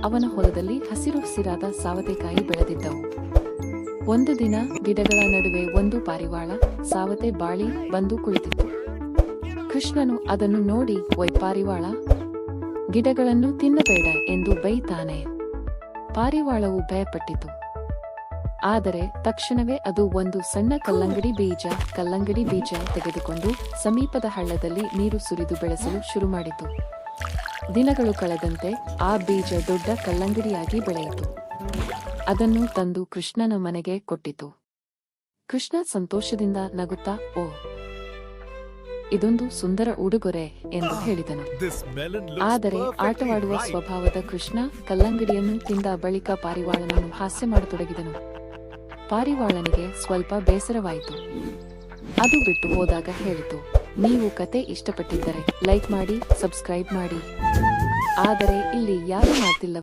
ಅವನ ಹೊಲದಲ್ಲಿ ಹಸಿರು ಹಸಿರಾದ ಸಾವತೆಕಾಯಿ ಬೆಳೆದಿದ್ದವು. ಒಂದು ದಿನ ಗಿಡಗಳ ನಡುವೆ ಒಂದು ಪಾರಿವಾಳ ಸಾವತೆ ಬಾಳಿ ಬಂದು ಕುಳಿತಿತ್ತು. ಕೃಷ್ಣನು ಅದನ್ನು ನೋಡಿ, "ಒಯ್ ಪಾರಿವಾಳ, ಗಿಡಗಳನ್ನು ತಿನ್ನಬೇಡ" ಎಂದು ಬೈತಾನೆ. ಪಾರಿವಾಳವು ಭಯಪಟ್ಟಿತು. ಆದರೆ ತಕ್ಷಣವೇ ಅದು ಒಂದು ಸಣ್ಣ ಕಲ್ಲಂಗಡಿ ಬೀಜ ತೆಗೆದುಕೊಂಡು ಸಮೀಪದ ಹಳ್ಳದಲ್ಲಿ ನೀರು ಸುರಿದು ಬೆಳೆಸಲು ಶುರುಮಾಡಿತು. ದಿನಗಳು ಕಳೆದಂತೆ ಆ ಬೀಜ ದೊಡ್ಡ ಕಲ್ಲಂಗಡಿಯಾಗಿ ಬೆಳೆಯಿತು. ಅದನ್ನು ತಂದು ಕೃಷ್ಣನ ಮನೆಗೆ ಕೊಟ್ಟಿತು. ಕೃಷ್ಣ ಸಂತೋಷದಿಂದ ನಗುತ್ತಾ, "ಓ, ಇದೊಂದು ಸುಂದರ ಉಡುಗೊರೆ" ಎಂದು ಹೇಳಿದನು. ಆದರೆ ಆಟವಾಡುವ ಸ್ವಭಾವದ ಕೃಷ್ಣ ಕಲ್ಲಂಗಡಿಯನ್ನು ತಿಂದ ಬಳಿಕ ಪಾರಿವಾಳನನ್ನು ಹಾಸ್ಯ ಮಾಡತೊಡಗಿದನು. ಪಾರಿವಾಳನಿಗೆ ಸ್ವಲ್ಪ ಬೇಸರವಾಯಿತು. ಅದು ಬಿಟ್ಟು ಹೋದಾಗ ಹೇಳಿತು, "ನೀವು ಕತೆ ಇಷ್ಟಪಟ್ಟಿದ್ದರೆ ಲೈಕ್ ಮಾಡಿ, ಸಬ್ಸ್ಕ್ರೈಬ್ ಮಾಡಿ. ಆದರೆ ಇಲ್ಲಿ ಯಾರು ಮಾಡ್ತಿಲ್ಲ."